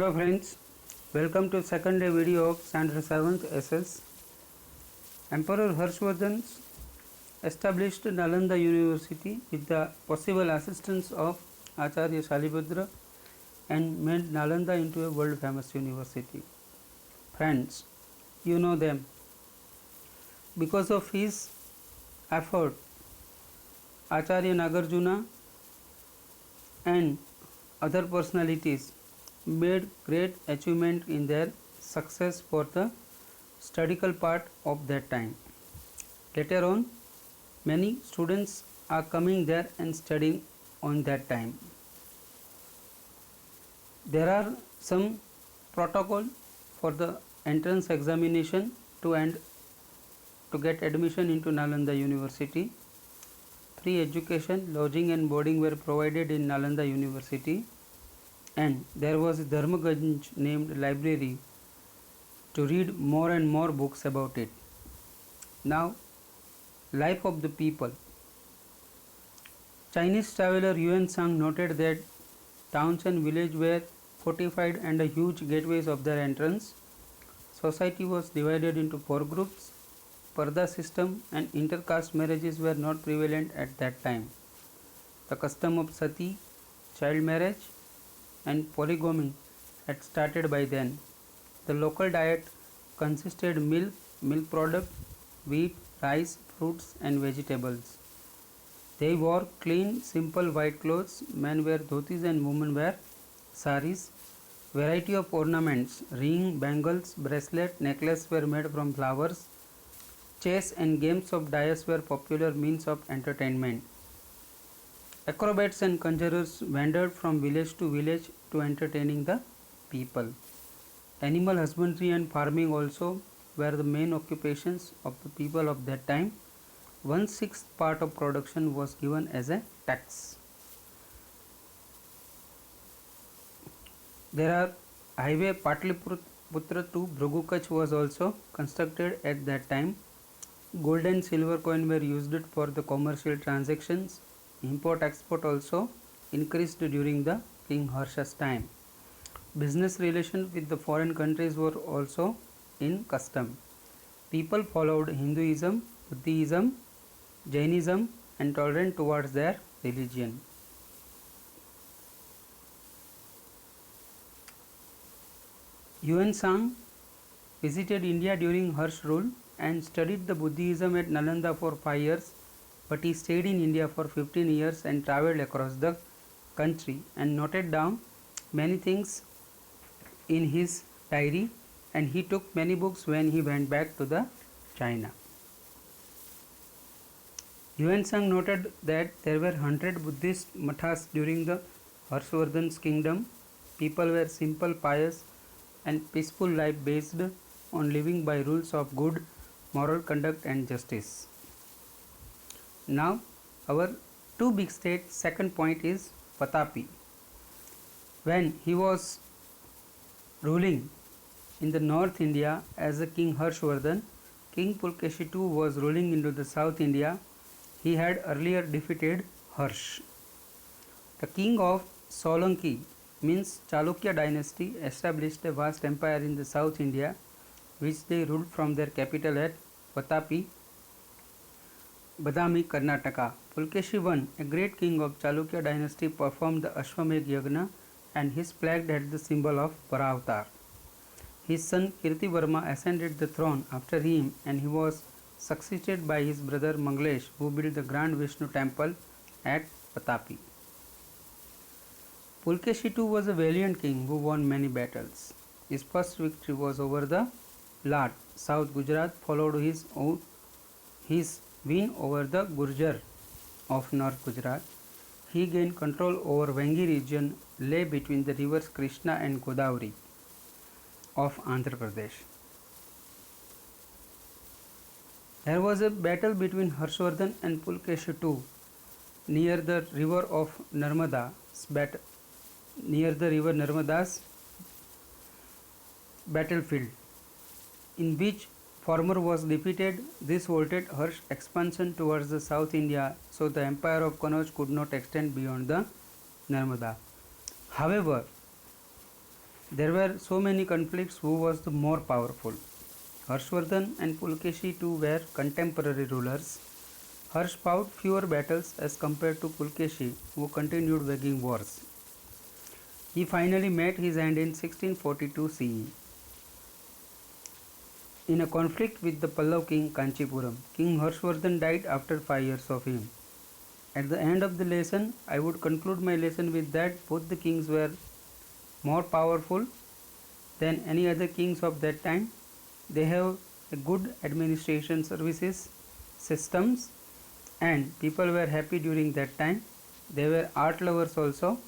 Hello friends, welcome to second day video of Standard 7th SS. Emperor Harshvardhan established Nalanda University with the possible assistance of Acharya Shalibhadra and made Nalanda into a world famous university. Friends, you know them. Because of his effort, Acharya Nagarjuna and other personalities made great achievement in their success for the studical part of that time. Later on, many students are coming there and studying on that time. There are some protocol for the entrance examination to get admission into Nalanda University. Free education, lodging and boarding were provided in Nalanda University, and there was a Dharmaganj named library to read more and more books about it. Now, life of the people. Chinese traveler Yuan Sang noted that towns and villages were fortified and a huge gateways of their entrance. Society was divided into four groups. Parda system and intercaste marriages were not prevalent at that time. The custom of sati, child marriage, and polygamy had started by then. The local diet consisted milk product, wheat, rice, fruits and vegetables. They wore clean, simple white clothes. Men wear dhotis and women wear saris. Variety of ornaments, ring, bangles, bracelet, necklace were made from flowers. Chess and games of dice were popular means of entertainment. Acrobats and conjurers wandered from village to village to entertaining the people. Animal husbandry and farming also were the main occupations of the people of that time. 1/6 part of production was given as a tax. There are highway Patliputra to Bhrugukach was also constructed at that time. Gold and silver coin were used for the commercial transactions. Import export also increased during the King Harsha's time. Business relations with the foreign countries were also in custom. People followed Hinduism, Buddhism, Jainism and tolerant towards their religion. Yuan Sang visited India during Harsh rule and studied the Buddhism at Nalanda for 5 years, but he stayed in India for 15 years and travelled across the country and noted down many things in his diary, and he took many books when he went back to the China. Yuan Sang noted that there were 100 Buddhist mathas during the Harshvardhan's kingdom. People were simple, pious and peaceful life based on living by rules of good moral conduct and justice. Now our two big states second point is Patapi. When he was ruling in the North India as a King Harshvardhan, King Pulkeshi II was ruling into the South India. He had earlier defeated Harsh. The king of Solanki means Chalukya dynasty established a vast empire in the South India, which they ruled from their capital at Patapi, Badami, Karnataka. Pulkeshi I, a great king of Chalukya dynasty, performed the Ashwamedh Yagna and his flag had the symbol of Varavatar. His son Kirtivarma ascended the throne after him and he was succeeded by his brother Manglesh, who built the grand Vishnu temple at Patapi. Pulkeshi II was a valiant king who won many battles. His first victory was over the Lat, South Gujarat, followed his win over the Gurjar of North Gujarat. He gained control over Vengi region lay between the rivers Krishna and Godavari of Andhra Pradesh. There was a battle between Harshvardhan and Pulkeshi II near the river of Narmada's battlefield, in which former was defeated. This halted Harsh's expansion towards the South India, so the empire of Kanauj could not extend beyond the Narmada. However, There were so many conflicts who was the more powerful. Harshvardhan and Pulkeshi too were contemporary rulers. Harsh fought fewer battles as compared to Pulkeshi, who continued waging wars. He finally met his end in 1642 CE. In a conflict with the Pallav king Kanchipuram, King Harshvardhan died after 5 years of him. At the end of the lesson, I would conclude my lesson with that both the kings were more powerful than any other kings of that time. They have a good administration services, systems, and people were happy during that time. They were art lovers also.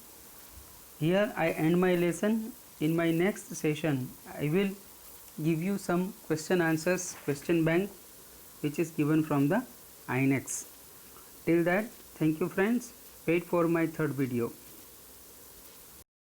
Here I end my lesson. In my next session, I will give you some question answers, question bank which is given from the INEX. Till that, thank you friends. Wait for my third video.